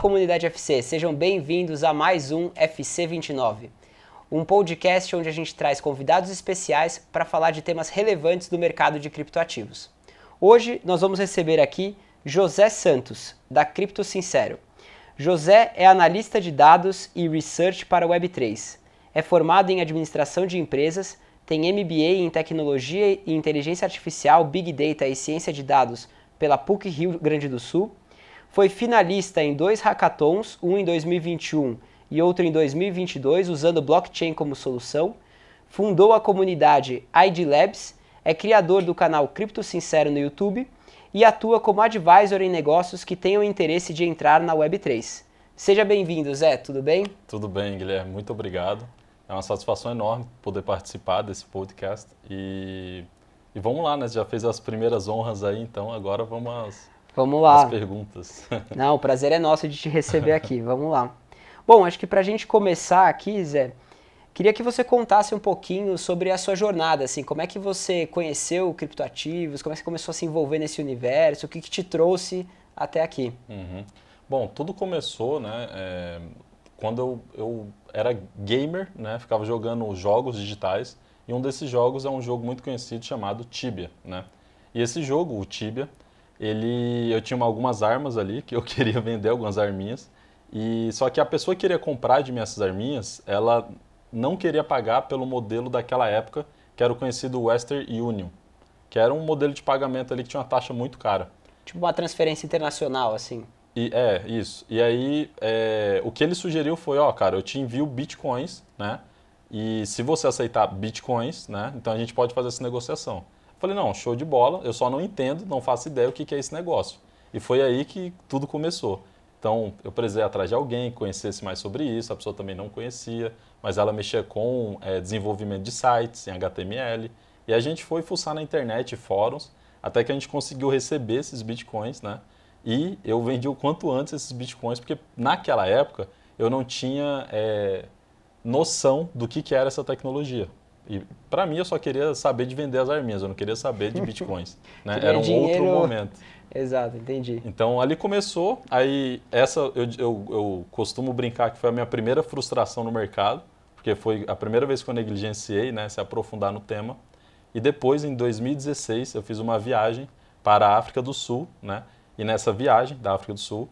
comunidade FC, sejam bem-vindos a mais um FC29, um podcast onde a gente traz convidados especiais para falar de temas relevantes do mercado de criptoativos. Hoje nós vamos receber aqui José Santos, da Cripto Sincero. José é analista de dados e research para Web3, é formado em administração de empresas, tem MBA em tecnologia e inteligência artificial, Big Data e ciência de dados pela PUC Rio Grande do Sul, foi finalista em 2 hackathons, um em 2021 e outro em 2022, usando blockchain como solução, fundou a comunidade ID Labs, é criador do canal Cripto Sincero no YouTube e atua como advisor em negócios que tenham interesse de entrar na Web3. Seja bem-vindo, Zé, tudo bem? Tudo bem, Guilherme, muito obrigado. É uma satisfação enorme poder participar desse podcast e vamos lá, né? Você já fez as primeiras honras aí, então agora vamos lá. às perguntas. Não, o prazer é nosso de te receber aqui, vamos lá. Bom, acho que para a gente começar aqui, Zé, queria que você contasse um pouquinho sobre a sua jornada, assim, como é que você conheceu criptoativos, como é que você começou a se envolver nesse universo, o que te trouxe até aqui? Bom, tudo começou, né, quando eu era gamer, né, ficava jogando jogos digitais, e um desses jogos é um jogo muito conhecido chamado Tibia, né? E esse jogo, o Tibia, eu tinha algumas armas ali, que eu queria vender algumas arminhas, só que a pessoa que queria comprar de mim essas arminhas, ela não queria pagar pelo modelo daquela época, que era o conhecido Western Union, que era um modelo de pagamento ali que tinha uma taxa muito cara. Tipo uma transferência internacional, assim. Isso. E aí, o que ele sugeriu foi, cara, eu te envio bitcoins, né? E se você aceitar bitcoins, né? Então a gente pode fazer essa negociação. Eu falei, não, show de bola, eu só não entendo, não faço ideia o que é esse negócio. E foi aí que tudo começou. Então, eu precisei atrás de alguém que conhecesse mais sobre isso, a pessoa também não conhecia, mas ela mexia com desenvolvimento de sites em HTML. E a gente foi fuçar na internet, fóruns, até que a gente conseguiu receber esses bitcoins, né? E eu vendi o quanto antes esses bitcoins, porque naquela época eu não tinha noção do que era essa tecnologia. E para mim eu só queria saber de vender as arminhas, eu não queria saber de bitcoins. Né? Era um outro momento. Exato, entendi. Então ali começou, aí eu costumo brincar que foi a minha primeira frustração no mercado, porque foi a primeira vez que eu negligenciei, né, se aprofundar no tema. E depois, em 2016, eu fiz uma viagem para a África do Sul, né? E nessa viagem da África do Sul,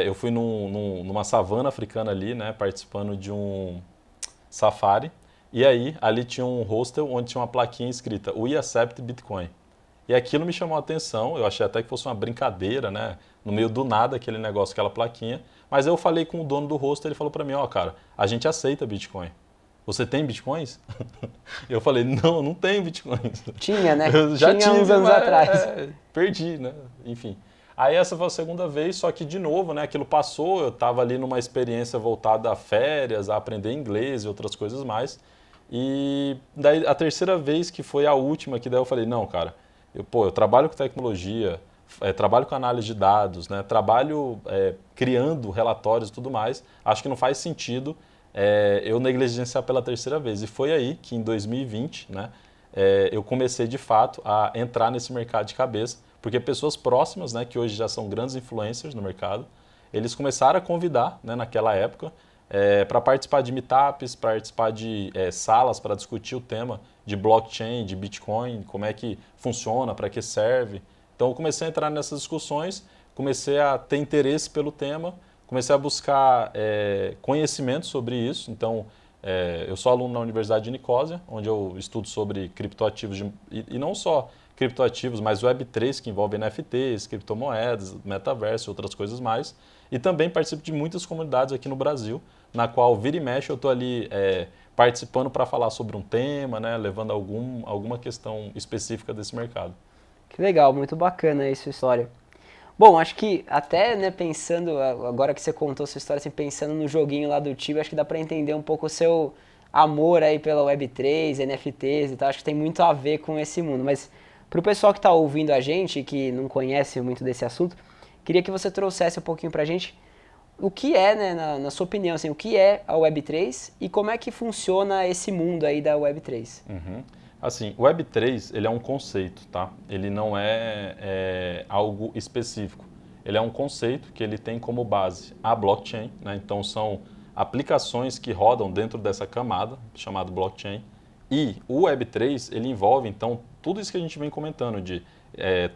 eu fui numa savana africana ali, né, participando de um safari. E aí, ali tinha um hostel onde tinha uma plaquinha escrita We Accept Bitcoin. E aquilo me chamou a atenção, eu achei até que fosse uma brincadeira, né? No meio do nada, aquele negócio, aquela plaquinha. Mas eu falei com o dono do hostel, ele falou para mim, cara, a gente aceita Bitcoin. Você tem Bitcoins? Eu falei, não tenho Bitcoins. Tinha, né? Eu já tinha uns anos atrás. Perdi, né? Enfim. Aí essa foi a segunda vez, só que de novo, né? Aquilo passou, eu estava ali numa experiência voltada a férias, a aprender inglês e outras coisas mais. E daí a terceira vez, que foi a última, que daí eu falei, não, cara, eu trabalho com tecnologia, trabalho com análise de dados, né? Trabalho criando relatórios e tudo mais, acho que não faz sentido eu negligenciar pela terceira vez. E foi aí que em 2020, né, eu comecei de fato a entrar nesse mercado de cabeça, porque pessoas próximas, né, que hoje já são grandes influencers no mercado, eles começaram a convidar, né, naquela época, para participar de meetups, participar de salas para discutir o tema de blockchain, de Bitcoin, como é que funciona, para que serve. Então eu comecei a entrar nessas discussões, comecei a ter interesse pelo tema, comecei a buscar conhecimento sobre isso. Então eu sou aluno na Universidade de Nicosia, onde eu estudo sobre criptoativos, e não só criptoativos, mas Web3, que envolve NFTs, criptomoedas, metaverso e outras coisas mais. E também participo de muitas comunidades aqui no Brasil, na qual vira e mexe eu estou ali participando para falar sobre um tema, né, levando alguma questão específica desse mercado. Que legal, muito bacana aí sua história. Bom, acho que até, né, pensando, agora que você contou sua história, assim, pensando no joguinho lá do Tibia, acho que dá para entender um pouco o seu amor aí pela Web3, NFTs e tal, acho que tem muito a ver com esse mundo. Mas para o pessoal que está ouvindo a gente, que não conhece muito desse assunto, queria que você trouxesse um pouquinho para a gente o que é, né, na sua opinião, assim, o que é a Web3 e como é que funciona esse mundo aí da Web3. Assim, o Web3 ele é um conceito, tá? Ele não é algo específico. ele é um conceito que ele tem como base a blockchain, né? Então são aplicações que rodam dentro dessa camada, chamada blockchain. E o Web3, ele envolve, então, tudo isso que a gente vem comentando de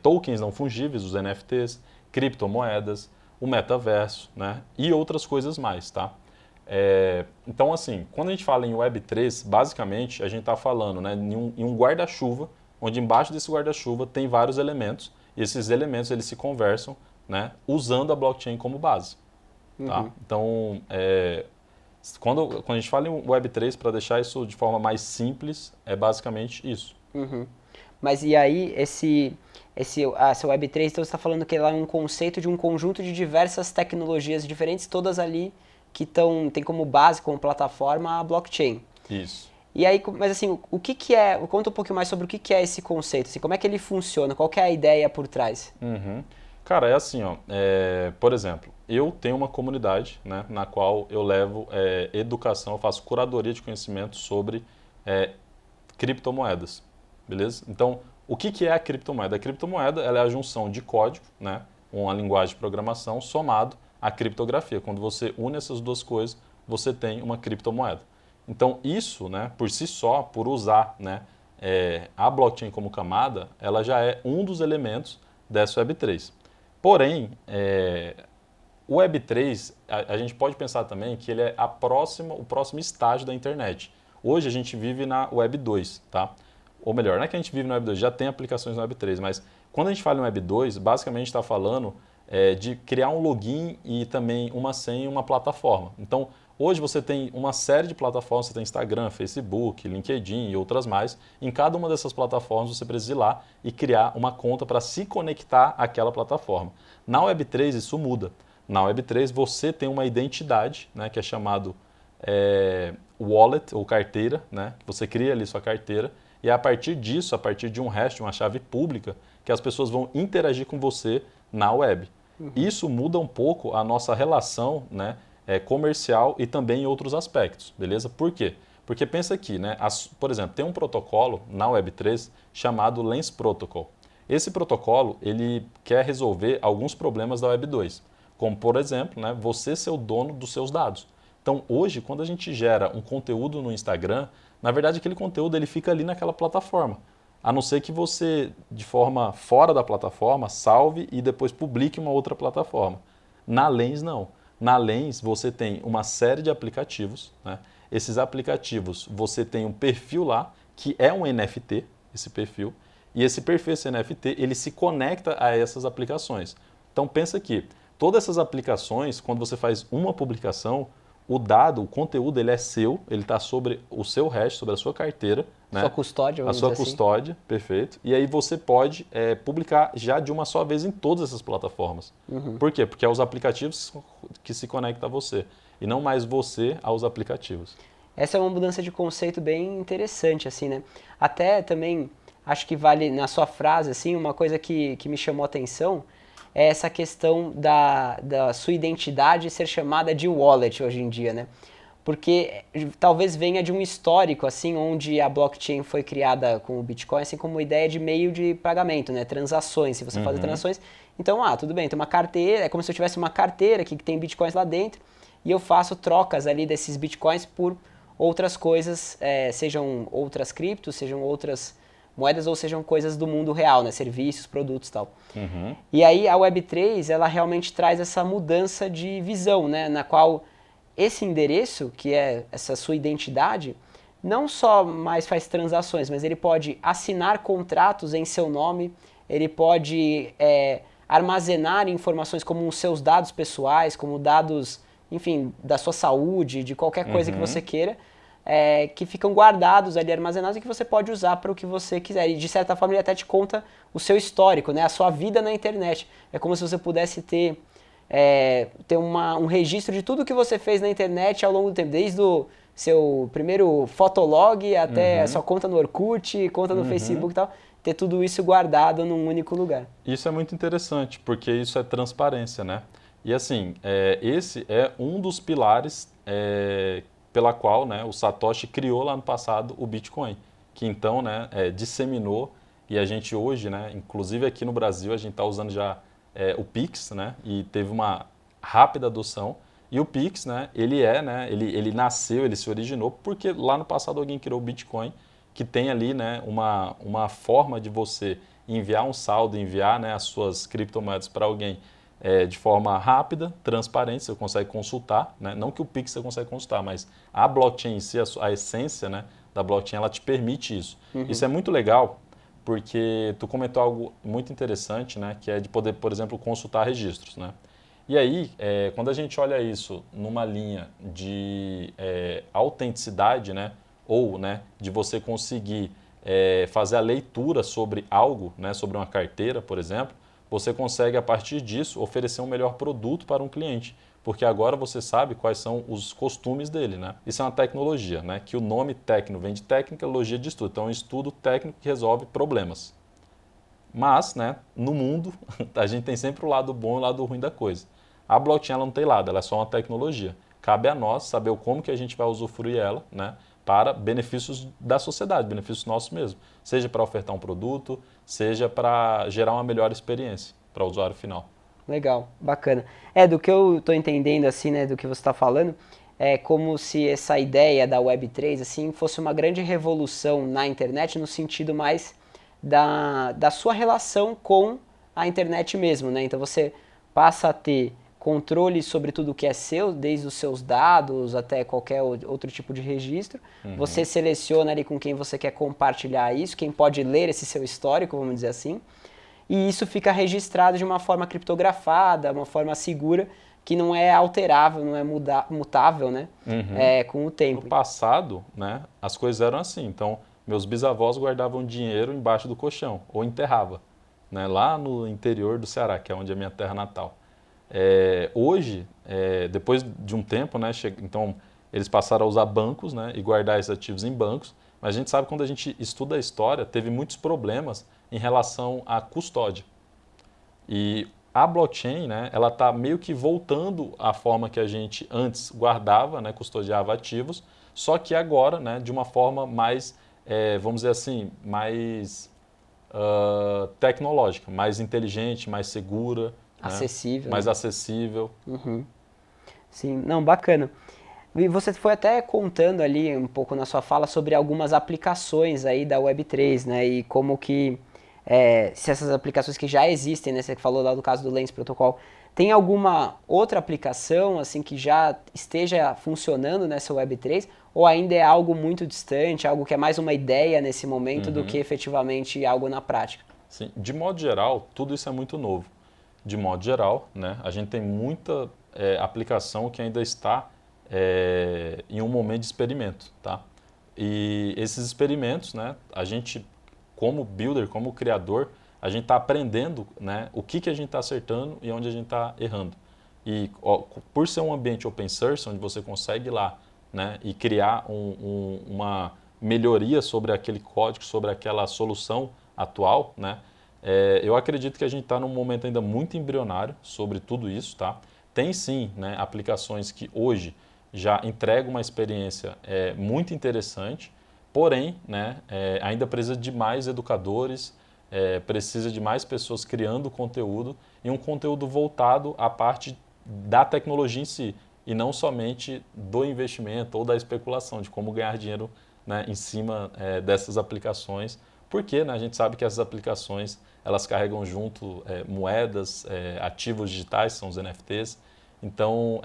tokens não fungíveis, os NFTs, criptomoedas, o metaverso, né? E outras coisas mais, tá? Então, assim, quando a gente fala em Web3, basicamente, a gente está falando, né, em um guarda-chuva, onde embaixo desse guarda-chuva tem vários elementos, e esses elementos eles se conversam, né, usando a blockchain como base. Tá? Então, quando a gente fala em Web3, para deixar isso de forma mais simples, é basicamente isso. Mas e aí, essa Web3, então você está falando que ela é um conceito de um conjunto de diversas tecnologias diferentes, todas ali que tem como base, como plataforma, a blockchain. Isso. E aí, mas assim, o que é, conta um pouquinho mais sobre o que é esse conceito, assim, como é que ele funciona, qual que é a ideia por trás? Cara, é assim, ó, por exemplo, eu tenho uma comunidade, né, na qual eu levo educação, eu faço curadoria de conhecimento sobre criptomoedas, beleza? Então, o que é a criptomoeda? A criptomoeda ela é a junção de código, né, uma linguagem de programação, somado à criptografia. Quando você une essas duas coisas, você tem uma criptomoeda. Então, isso, né, por si só, por usar, né, a blockchain como camada, ela já é um dos elementos dessa Web3. Porém, o Web3, a gente pode pensar também que ele é o próximo estágio da internet. Hoje a gente vive na Web 2, tá? Ou melhor, não é que a gente vive na Web 2, já tem aplicações na Web 3, mas quando a gente fala em Web 2, basicamente a gente está falando de criar um login e também uma senha em uma plataforma. Então, hoje você tem uma série de plataformas, você tem Instagram, Facebook, LinkedIn e outras mais. Em cada uma dessas plataformas você precisa ir lá e criar uma conta para se conectar àquela plataforma. Na Web3 isso muda. Na Web3 você tem uma identidade, né, que é chamado wallet ou carteira, né, que você cria ali sua carteira e é a partir disso, a partir de um hash, uma chave pública, que as pessoas vão interagir com você na web. Isso muda um pouco a nossa relação, né, comercial e também em outros aspectos, beleza? Por quê? Porque pensa aqui, né? Por exemplo, tem um protocolo na Web3 chamado Lens Protocol. Esse protocolo ele quer resolver alguns problemas da Web 2, como por exemplo, né, você ser o dono dos seus dados. Então hoje, quando a gente gera um conteúdo no Instagram, na verdade aquele conteúdo ele fica ali naquela plataforma. A não ser que você, de forma fora da plataforma, salve e depois publique uma outra plataforma. Na Lens, não. Na Lens, você tem uma série de aplicativos, né? Esses aplicativos, você tem um perfil lá, que é um NFT, esse perfil, e esse perfil, esse NFT, ele se conecta a essas aplicações. Então, pensa aqui, todas essas aplicações, quando você faz uma publicação, o dado, o conteúdo, ele é seu, ele está sobre o seu hash, sobre a sua carteira. Né? Sua custódia, a vamos sua dizer assim. custódia, perfeito. E aí você pode publicar já de uma só vez em todas essas plataformas. Por quê? Porque é os aplicativos que se conectam a você, e não mais você aos aplicativos. Essa é uma mudança de conceito bem interessante, assim, né? Até também, acho que vale, na sua frase, assim, uma coisa que me chamou a atenção, é essa questão da sua identidade ser chamada de wallet hoje em dia, né? Porque talvez venha de um histórico, assim, onde a blockchain foi criada com o Bitcoin, assim, como ideia de meio de pagamento, né? Transações, se você fazer transações. Então, tudo bem, tem uma carteira, é como se eu tivesse uma carteira que tem Bitcoins lá dentro, e eu faço trocas ali desses Bitcoins por outras coisas, sejam outras criptos, sejam outras moedas ou sejam coisas do mundo real, né? Serviços, produtos e tal. E aí a Web3, ela realmente traz essa mudança de visão, né? Na qual esse endereço, que é essa sua identidade, não só mais faz transações, mas ele pode assinar contratos em seu nome, ele pode armazenar informações como os seus dados pessoais, como dados, enfim, da sua saúde, de qualquer coisa que você queira, que ficam guardados ali, armazenados, e que você pode usar para o que você quiser. E de certa forma ele até te conta o seu histórico, né? A sua vida na internet. É como se você pudesse ter um registro de tudo que você fez na internet ao longo do tempo, desde o seu primeiro fotolog até a sua conta no Orkut, conta no Facebook e tal, ter tudo isso guardado num único lugar. Isso é muito interessante, porque isso é transparência, né? E assim, esse é um dos pilares pela qual, né, o Satoshi criou lá no passado o Bitcoin, que então, né, disseminou, e a gente hoje, né, inclusive aqui no Brasil, a gente está usando já o Pix, né, e teve uma rápida adoção. E o Pix, né, ele nasceu, ele se originou porque lá no passado alguém criou o Bitcoin, que tem ali, né, uma forma de você enviar um saldo, enviar, né, as suas criptomoedas para alguém de forma rápida, transparente, você consegue consultar, né? Não que o Pix você consegue consultar, mas a blockchain em si, a essência, né, da blockchain, ela te permite isso. Isso é muito legal, porque tu comentou algo muito interessante, né, que é de poder, por exemplo, consultar registros, né? E aí, quando a gente olha isso numa linha de autenticidade, né, ou, né, de você conseguir fazer a leitura sobre algo, né, sobre uma carteira, por exemplo, você consegue, a partir disso, oferecer um melhor produto para um cliente, porque agora você sabe quais são os costumes dele, né? Isso é uma tecnologia, né, que o nome técnico vem de tecnologia de estudo, então é um estudo técnico que resolve problemas. Mas, né, no mundo, a gente tem sempre o lado bom e o lado ruim da coisa. A blockchain ela não tem lado, ela é só uma tecnologia. Cabe a nós saber como que a gente vai usufruir ela, né, para benefícios da sociedade, benefícios nossos mesmo. Seja para ofertar um produto, seja para gerar uma melhor experiência para o usuário final. Legal, bacana. Do que eu estou entendendo, assim, né, do que você está falando, é como se essa ideia da Web3, assim, fosse uma grande revolução na internet, no sentido mais da sua relação com a internet mesmo, né? Então você passa a ter controle sobre tudo que é seu, desde os seus dados até qualquer outro tipo de registro. Você seleciona ali com quem você quer compartilhar isso, quem pode ler esse seu histórico, vamos dizer assim. E isso fica registrado de uma forma criptografada, uma forma segura, que não é alterável, não é mutável, né? Com o tempo. No passado, né, as coisas eram assim. Então, meus bisavós guardavam dinheiro embaixo do colchão, ou enterrava, né, lá no interior do Ceará, que é onde é a minha terra natal. Hoje, depois de um tempo, né, então eles passaram a usar bancos, né, e guardar esses ativos em bancos, mas a gente sabe que quando a gente estuda a história, teve muitos problemas em relação à custódia. E a blockchain, né, ela está meio que voltando à forma que a gente antes guardava, né, custodiava ativos, só que agora, né, de uma forma mais, vamos dizer assim, mais tecnológica, mais inteligente, mais segura, acessível, né? Mais né? acessível. Sim, não, bacana. E você foi até contando ali um pouco na sua fala sobre algumas aplicações aí da Web3, né? E como que, se essas aplicações que já existem, né? Você falou lá do caso do Lens Protocol, tem alguma outra aplicação assim que já esteja funcionando nessa Web3? Ou ainda é algo muito distante, algo que é mais uma ideia nesse momento do que efetivamente algo na prática? Sim, de modo geral, tudo isso é muito novo. De modo geral, né, a gente tem muita aplicação que ainda está em um momento de experimento, tá? E esses experimentos, né, a gente, como builder, como criador, a gente está aprendendo, né, o que a gente está acertando e onde a gente está errando. E por ser um ambiente open source, onde você consegue ir lá, né, e criar uma melhoria sobre aquele código, sobre aquela solução atual, né, eu acredito que a gente está num momento ainda muito embrionário sobre tudo isso, tá? Tem sim, né, aplicações que hoje já entregam uma experiência muito interessante, porém, né, ainda precisa de mais educadores, precisa de mais pessoas criando conteúdo e um conteúdo voltado à parte da tecnologia em si e não somente do investimento ou da especulação, de como ganhar dinheiro, né, em cima dessas aplicações, porque, né, a gente sabe que essas aplicações elas carregam junto moedas, ativos digitais, são os NFTs. Então,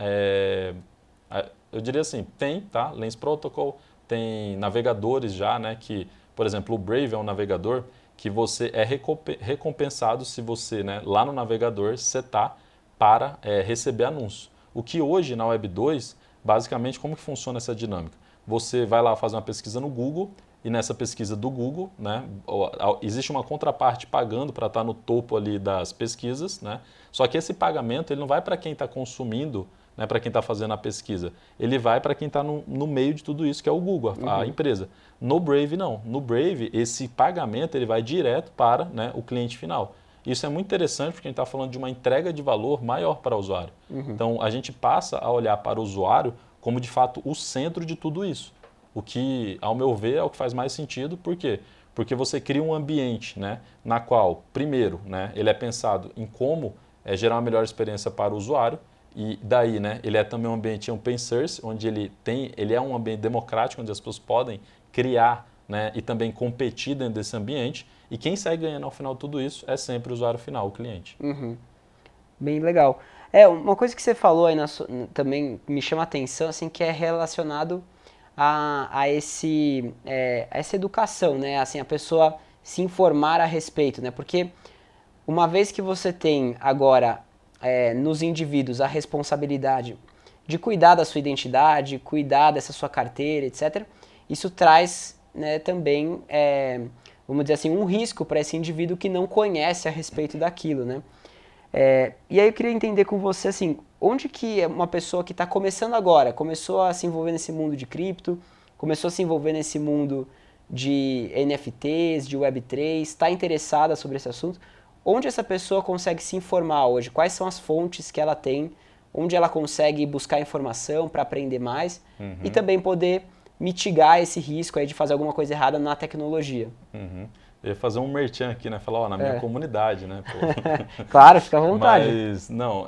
eu diria assim, tem, tá? Lens Protocol, tem navegadores já, né? Que, por exemplo, o Brave é um navegador que você é recompensado se você, né, lá no navegador, setar para receber anúncios. O que hoje na Web 2, basicamente, como que funciona essa dinâmica? Você vai lá fazer uma pesquisa no Google e nessa pesquisa do Google, né, existe uma contraparte pagando para estar no topo ali das pesquisas, né? Só que esse pagamento ele não vai para quem está consumindo, né, para quem está fazendo a pesquisa. Ele vai para quem está no meio de tudo isso, que é o Google, a empresa. No Brave, não. No Brave, esse pagamento ele vai direto para, né, o cliente final. Isso é muito interessante porque a gente está falando de uma entrega de valor maior para o usuário. Então, a gente passa a olhar para o usuário como, de fato, o centro de tudo isso. O que, ao meu ver, é o que faz mais sentido. Por quê? Porque você cria um ambiente, né, na qual, primeiro, né, ele é pensado em como gerar uma melhor experiência para o usuário. E daí, né, ele é também um ambiente open source, onde ele é um ambiente democrático, onde as pessoas podem criar, né, e também competir dentro desse ambiente. E quem sai ganhando ao final de tudo isso é sempre o usuário final, o cliente. Uhum. Bem legal. Uma coisa que você falou aí também me chama a atenção, assim, que é relacionado a essa educação, né? Assim, a pessoa se informar a respeito, né? Porque uma vez que você tem agora nos indivíduos a responsabilidade de cuidar da sua identidade, cuidar dessa sua carteira, etc., isso traz, né, também, vamos dizer assim, um risco para esse indivíduo que não conhece a respeito daquilo, né? E aí eu queria entender com você, assim, onde que uma pessoa que está começando agora, começou a se envolver nesse mundo de cripto, começou a se envolver nesse mundo de NFTs, de Web3, está interessada sobre esse assunto, onde essa pessoa consegue se informar hoje? Quais são as fontes que ela tem, onde ela consegue buscar informação para aprender mais e também poder mitigar esse risco aí de fazer alguma coisa errada na tecnologia? Eu ia fazer um merchan aqui, né? Falar, na minha comunidade, né? Pô. Claro, fica à vontade. Mas, não,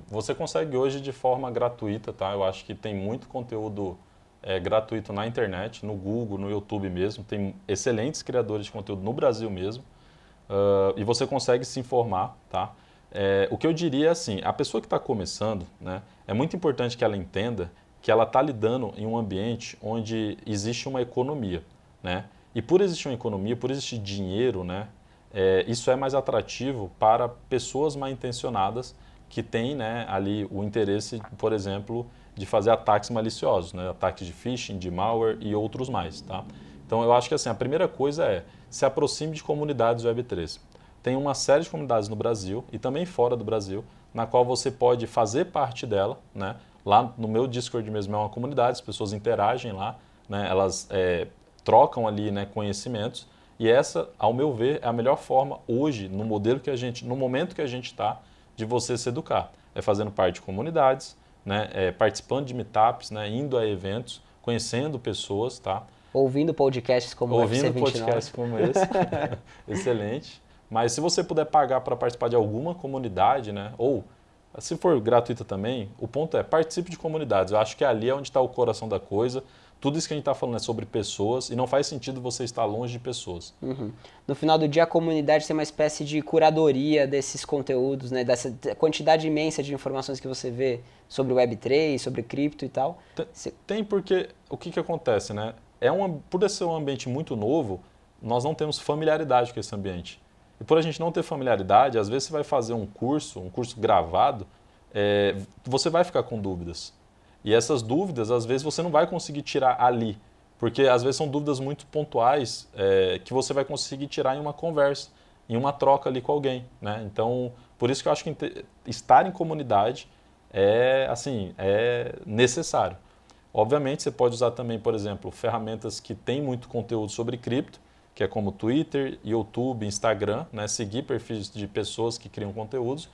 você consegue hoje de forma gratuita, tá? Eu acho que tem muito conteúdo gratuito na internet, no Google, no YouTube mesmo. Tem excelentes criadores de conteúdo no Brasil mesmo. E você consegue se informar, tá? O que eu diria é assim, a pessoa que está começando, né? É muito importante que ela entenda que ela está lidando em um ambiente onde existe uma economia, né? E por existir uma economia, por existir dinheiro, né, isso é mais atrativo para pessoas mal intencionadas que têm, né, ali o interesse, por exemplo, de fazer ataques maliciosos, né, ataques de phishing, de malware e outros mais. Tá? Então eu acho que assim, a primeira coisa é se aproxime de comunidades Web3. Tem uma série de comunidades no Brasil e também fora do Brasil, na qual você pode fazer parte dela. Né? Lá no meu Discord mesmo é uma comunidade, as pessoas interagem lá, né, elas trocam ali, né, conhecimentos, e essa, ao meu ver, é a melhor forma hoje, no momento que a gente está, de você se educar. É fazendo parte de comunidades, né, participando de meetups, né, indo a eventos, conhecendo pessoas, tá? Ouvindo podcasts como o FC29. Ouvindo podcasts como esse, excelente. Mas se você puder pagar para participar de alguma comunidade, né, ou se for gratuita também, o ponto é participe de comunidades. Eu acho que ali é onde está o coração da coisa. Tudo isso que a gente está falando é sobre pessoas e não faz sentido você estar longe de pessoas. No final do dia, a comunidade tem uma espécie de curadoria desses conteúdos, né? Dessa quantidade imensa de informações que você vê sobre Web3, sobre cripto e tal. Tem porque o que acontece, né? Por ser um ambiente muito novo, nós não temos familiaridade com esse ambiente. E por a gente não ter familiaridade, às vezes você vai fazer um curso gravado, você vai ficar com dúvidas. E essas dúvidas, às vezes, você não vai conseguir tirar ali, porque às vezes são dúvidas muito pontuais que você vai conseguir tirar em uma conversa, em uma troca ali com alguém. Né? Então, por isso que eu acho que estar em comunidade é necessário. Obviamente, você pode usar também, por exemplo, ferramentas que têm muito conteúdo sobre cripto, que é como Twitter, YouTube, Instagram, né? Seguir perfis de pessoas que criam conteúdos.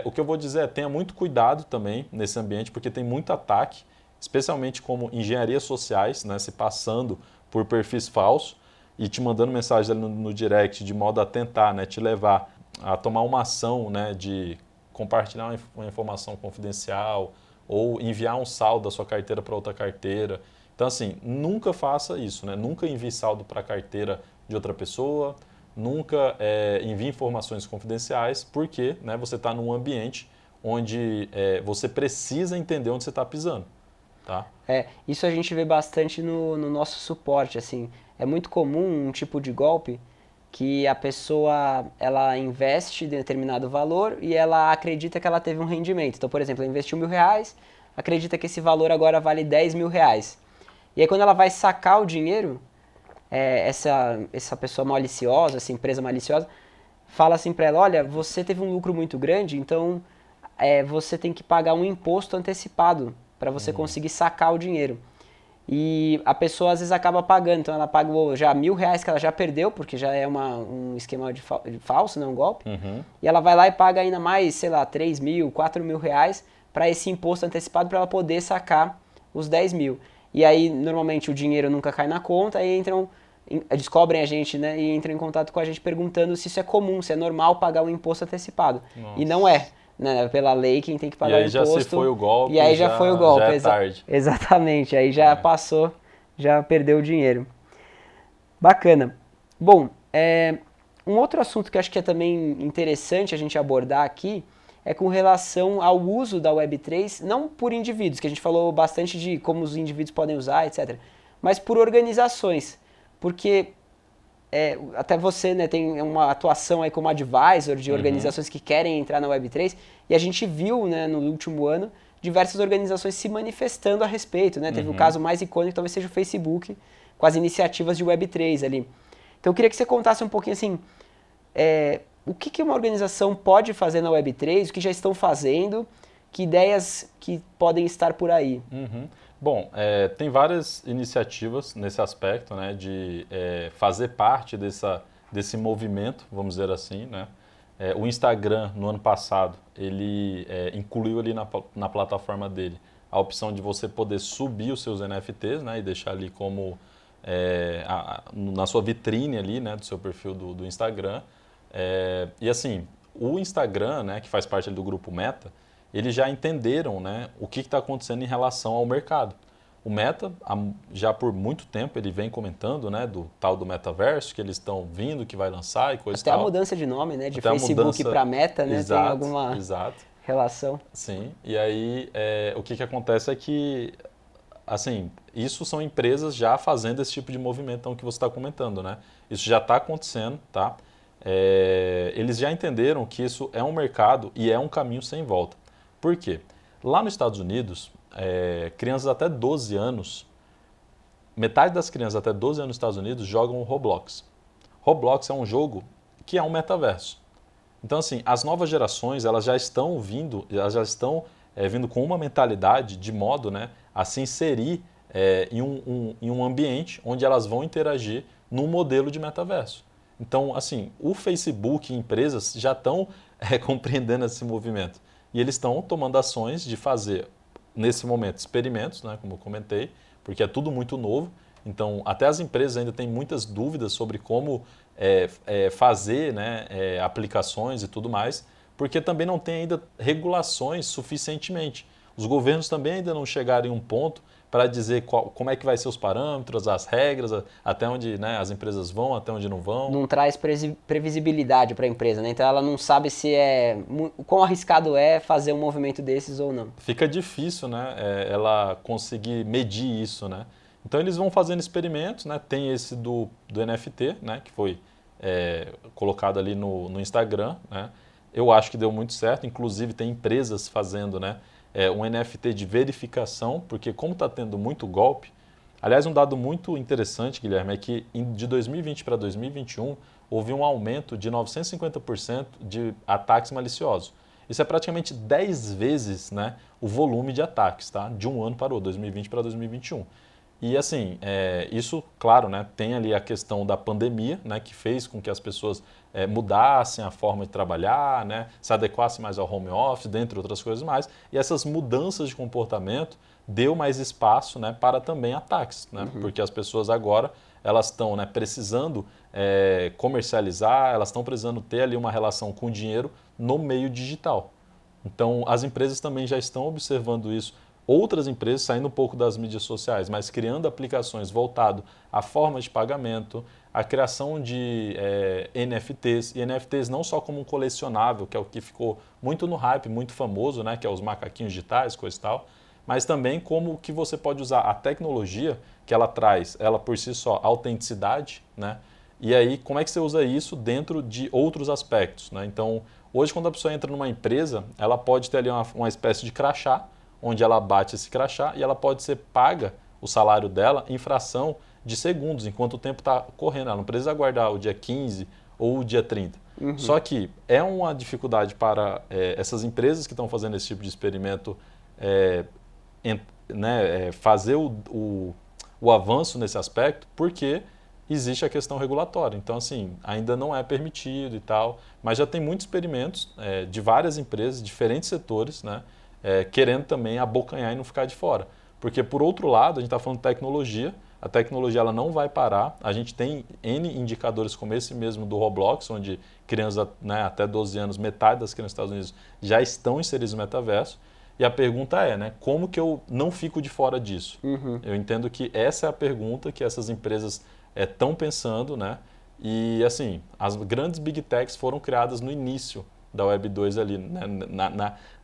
O que eu vou dizer é tenha muito cuidado também nesse ambiente, porque tem muito ataque, especialmente como engenharias sociais, né, se passando por perfis falsos e te mandando mensagem ali no direct de modo a tentar, né, te levar a tomar uma ação, né, de compartilhar uma informação confidencial ou enviar um saldo da sua carteira para outra carteira. Então, assim, nunca faça isso, né? Nunca envie saldo para a carteira de outra pessoa, nunca envie informações confidenciais, porque, né, você está num ambiente onde você precisa entender onde você está pisando. Tá? Isso a gente vê bastante no nosso suporte. Assim, é muito comum um tipo de golpe que a pessoa ela investe determinado valor e ela acredita que ela teve um rendimento. Então, por exemplo, ela investiu R$1.000, acredita que esse valor agora vale R$10.000. E aí quando ela vai sacar o dinheiro, essa pessoa maliciosa, essa empresa maliciosa, fala assim para ela, olha, você teve um lucro muito grande, então você tem que pagar um imposto antecipado para você conseguir sacar o dinheiro. E a pessoa às vezes acaba pagando, então ela pagou já R$1.000 que ela já perdeu, porque já é um esquema de falso, né, um golpe, e ela vai lá e paga ainda mais, sei lá, R$3.000, R$4.000 para esse imposto antecipado para ela poder sacar os R$10.000. E aí, normalmente, o dinheiro nunca cai na conta, aí entram descobrem a gente, né, e entram em contato com a gente perguntando se isso é comum, se é normal pagar um imposto antecipado. Nossa. E não é, né? Pela lei quem tem que pagar o imposto. E aí já se foi o golpe, e aí já foi o golpe, já é tarde. Exatamente, aí já passou, já perdeu o dinheiro. Bacana. Bom, um outro assunto que eu acho que é também interessante a gente abordar aqui é com relação ao uso da Web3, não por indivíduos, que a gente falou bastante de como os indivíduos podem usar, etc., mas por organizações. Porque até você, né, tem uma atuação aí como advisor de organizações que querem entrar na Web3, e a gente viu, né, no último ano diversas organizações se manifestando a respeito, né? Teve o caso mais icônico, talvez seja o Facebook, com as iniciativas de Web3 ali. Então eu queria que você contasse um pouquinho assim, o que uma organização pode fazer na Web3, o que já estão fazendo, que ideias que podem estar por aí. Bom, tem várias iniciativas nesse aspecto, né, de fazer parte desse movimento, vamos dizer assim, né. O Instagram, no ano passado, ele incluiu ali na plataforma dele a opção de você poder subir os seus NFTs, né, e deixar ali como na sua vitrine ali, né, do seu perfil do Instagram. E assim, o Instagram, né, que faz parte ali do grupo Meta, eles já entenderam, né, o que está acontecendo em relação ao mercado. O Meta, já por muito tempo, ele vem comentando, né, do tal do metaverso, que eles estão vindo, que vai lançar e coisa Até tal. A mudança de nome, né, de Até Facebook para Meta, né, exato, tem alguma relação. Sim, e aí o que acontece é que, assim, isso são empresas já fazendo esse tipo de movimento então, que você está comentando, né? Isso já está acontecendo, tá? Eles já entenderam que isso é um mercado e é um caminho sem volta. Por quê? Lá nos Estados Unidos, crianças até 12 anos, metade das crianças até 12 anos nos Estados Unidos jogam Roblox. Roblox é um jogo que é um metaverso. Então, assim, as novas gerações, elas já estão vindo com uma mentalidade de modo, né, a se inserir em um ambiente onde elas vão interagir num modelo de metaverso. Então, assim, o Facebook e empresas já estão compreendendo esse movimento. E eles estão tomando ações de fazer, nesse momento, experimentos, né, como eu comentei, porque é tudo muito novo. Então, até as empresas ainda têm muitas dúvidas sobre como fazer, né, aplicações e tudo mais, porque também não tem ainda regulações suficientemente. Os governos também ainda não chegaram em um ponto para dizer como é que vai ser os parâmetros, as regras, até onde, né, as empresas vão, até onde não vão. Não traz previsibilidade para a empresa, né? Então ela não sabe se quão arriscado é fazer um movimento desses ou não. Fica difícil, né, ela conseguir medir isso, né? Então eles vão fazendo experimentos, né? Tem esse do NFT, né, que foi colocado ali no Instagram, né? Eu acho que deu muito certo, inclusive tem empresas fazendo, né, um NFT de verificação, porque como está tendo muito golpe, aliás, um dado muito interessante, Guilherme, é que de 2020 para 2021 houve um aumento de 950% de ataques maliciosos. Isso é praticamente 10 vezes, né, o volume de ataques, tá? De um ano para o outro, 2020 para 2021. E assim, isso, claro, né, tem ali a questão da pandemia, né, que fez com que as pessoas mudassem a forma de trabalhar, né, se adequassem mais ao home office, dentre outras coisas mais. E essas mudanças de comportamento deu mais espaço, né, para também ataques, né, porque as pessoas agora elas estão, né, precisando comercializar, elas estão precisando ter ali uma relação com o dinheiro no meio digital. Então, as empresas também já estão observando isso. Outras empresas saindo um pouco das mídias sociais, mas criando aplicações voltado à forma de pagamento, a criação de NFTs, e NFTs não só como um colecionável, que é o que ficou muito no hype, muito famoso, né, que é os macaquinhos digitais, coisa e tal, mas também como que você pode usar a tecnologia, que ela traz, ela por si só, autenticidade, né, e aí como é que você usa isso dentro de outros aspectos, né? Então, hoje quando a pessoa entra numa empresa, ela pode ter ali uma espécie de crachá, onde ela bate esse crachá e ela pode ser paga, o salário dela, em fração de segundos, enquanto o tempo está correndo. Ela não precisa aguardar o dia 15 ou o dia 30. Só que é uma dificuldade para essas empresas que estão fazendo esse tipo de experimento fazer o avanço nesse aspecto, porque existe a questão regulatória. Então, assim, ainda não é permitido e tal, mas já tem muitos experimentos de várias empresas, diferentes setores, né, querendo também abocanhar e não ficar de fora. Porque, por outro lado, a gente está falando de tecnologia, a tecnologia ela não vai parar, a gente tem N indicadores como esse mesmo do Roblox, onde crianças, né, até 12 anos, metade das crianças dos Estados Unidos já estão inseridas no metaverso, e a pergunta é, né, como que eu não fico de fora disso? Eu entendo que essa é a pergunta que essas empresas estão pensando, né, e assim, as grandes Big Techs foram criadas no início da Web 2 ali, né,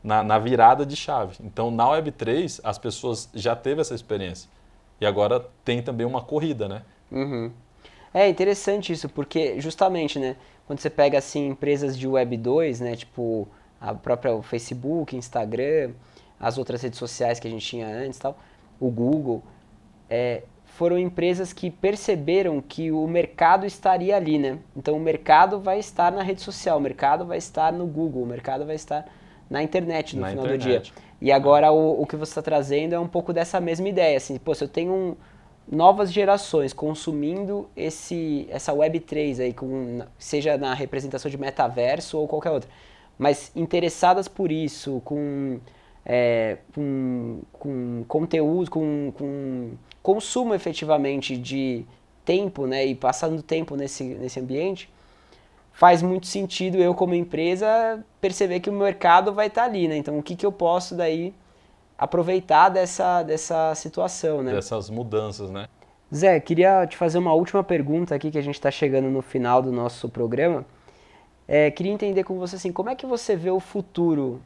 na virada de chave. Então, na Web 3, as pessoas já teve essa experiência. E agora tem também uma corrida, né? É interessante isso, porque justamente, né, quando você pega assim empresas de Web 2, né, tipo a própria Facebook, Instagram, as outras redes sociais que a gente tinha antes, tal, o Google, foram empresas que perceberam que o mercado estaria ali, né? Então o mercado vai estar na rede social, o mercado vai estar no Google, o mercado vai estar na internet no final do dia. E agora o que você está trazendo é um pouco dessa mesma ideia, assim, pô, se eu tenho novas gerações consumindo essa Web3 aí, seja na representação de metaverso ou qualquer outra, mas interessadas por isso, com conteúdo, com consumo efetivamente de tempo, né, e passando tempo nesse ambiente, faz muito sentido eu como empresa perceber que o mercado vai estar ali, né? Então o que eu posso daí aproveitar dessa situação, né? Dessas mudanças, né? Zé, queria te fazer uma última pergunta aqui, que a gente está chegando no final do nosso programa. Queria entender com você assim, como é que você vê o futuro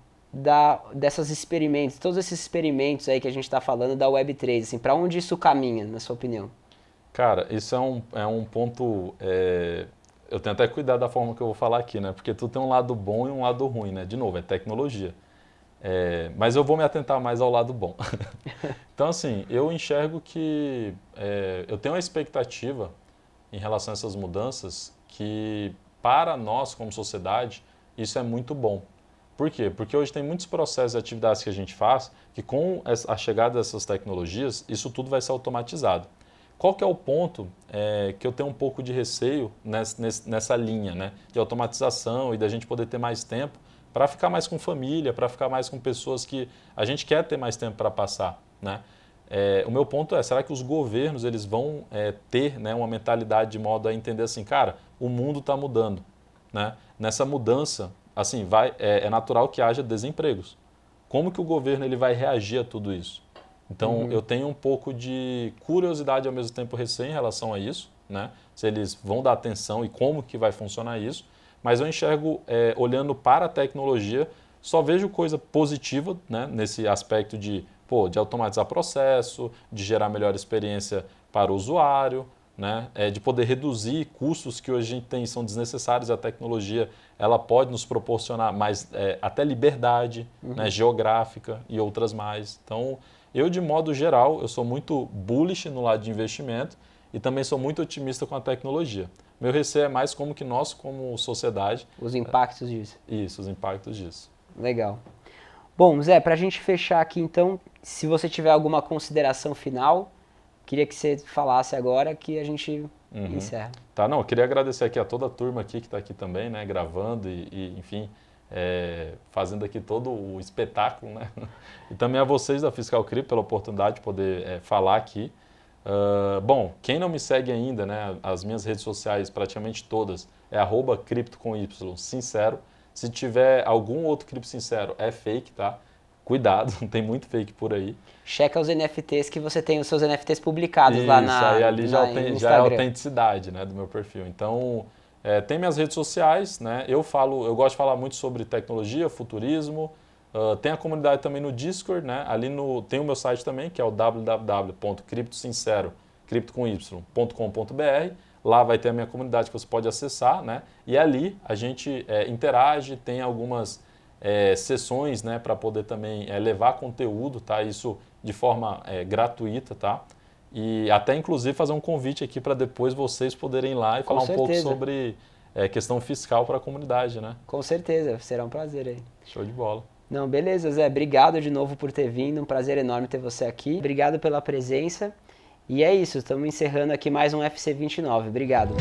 dessas experimentos, todos esses experimentos aí que a gente está falando da Web3, assim, para onde isso caminha, na sua opinião? Cara, isso é um ponto... Eu tenho até que cuidar da forma que eu vou falar aqui, né? Porque tudo tem um lado bom e um lado ruim, né? De novo, é tecnologia. Mas eu vou me atentar mais ao lado bom. Então, assim, eu enxergo que eu tenho uma expectativa em relação a essas mudanças que, para nós, como sociedade, isso é muito bom. Por quê? Porque hoje tem muitos processos e atividades que a gente faz que, com a chegada dessas tecnologias, isso tudo vai ser automatizado. Qual que é o ponto que eu tenho um pouco de receio nessa linha, né, de automatização e da gente poder ter mais tempo para ficar mais com família, para ficar mais com pessoas que a gente quer ter mais tempo para passar, né? O meu ponto será que os governos eles vão ter, né, uma mentalidade de modo a entender assim, cara, o mundo está mudando, né? Nessa mudança, assim, é natural que haja desempregos. Como que o governo ele vai reagir a tudo isso? Então, eu tenho um pouco de curiosidade ao mesmo tempo receio em relação a isso, né? Se eles vão dar atenção e como que vai funcionar isso. Mas eu enxergo, olhando para a tecnologia, só vejo coisa positiva, né? Nesse aspecto de automatizar processo, de gerar melhor experiência para o usuário, né? De poder reduzir custos que hoje a gente tem são desnecessários. A tecnologia ela pode nos proporcionar mais até liberdade, né? Geográfica e outras mais. Então, eu, de modo geral, eu sou muito bullish no lado de investimento e também sou muito otimista com a tecnologia. Meu receio é mais como que nós, como sociedade... Os impactos disso. Isso, os impactos disso. Legal. Bom, Zé, para a gente fechar aqui, então, se você tiver alguma consideração final, queria que você falasse agora que a gente encerra. Tá, não, eu queria agradecer aqui a toda a turma aqui que está aqui também, né, gravando e enfim... fazendo aqui todo o espetáculo, né? E também a vocês da Fiscal Cripto pela oportunidade de poder falar aqui. Bom, quem não me segue ainda, né, as minhas redes sociais, praticamente todas, é @cripto com Y, sincero. Se tiver algum outro cripto sincero, é fake, tá? Cuidado, tem muito fake por aí. Checa os NFTs que você tem, os seus NFTs publicados lá Isso, aí ali já é a autenticidade, né, do meu perfil. Então... tem minhas redes sociais, né? Eu gosto de falar muito sobre tecnologia, futurismo. Tem a comunidade também no Discord, né? Tem o meu site também, que é o www.criptosincero.com.br. Lá vai ter a minha comunidade que você pode acessar, né? E ali a gente interage, tem algumas sessões, né? Para poder também levar conteúdo, tá? Isso de forma gratuita, tá? E até, inclusive, fazer um convite aqui para depois vocês poderem ir lá e falar um pouco sobre questão fiscal para a comunidade, né? Com certeza, será um prazer aí. Show de bola. Não, beleza, Zé. Obrigado de novo por ter vindo. Um prazer enorme ter você aqui. Obrigado pela presença. E é isso, estamos encerrando aqui mais um FC 29. Obrigado.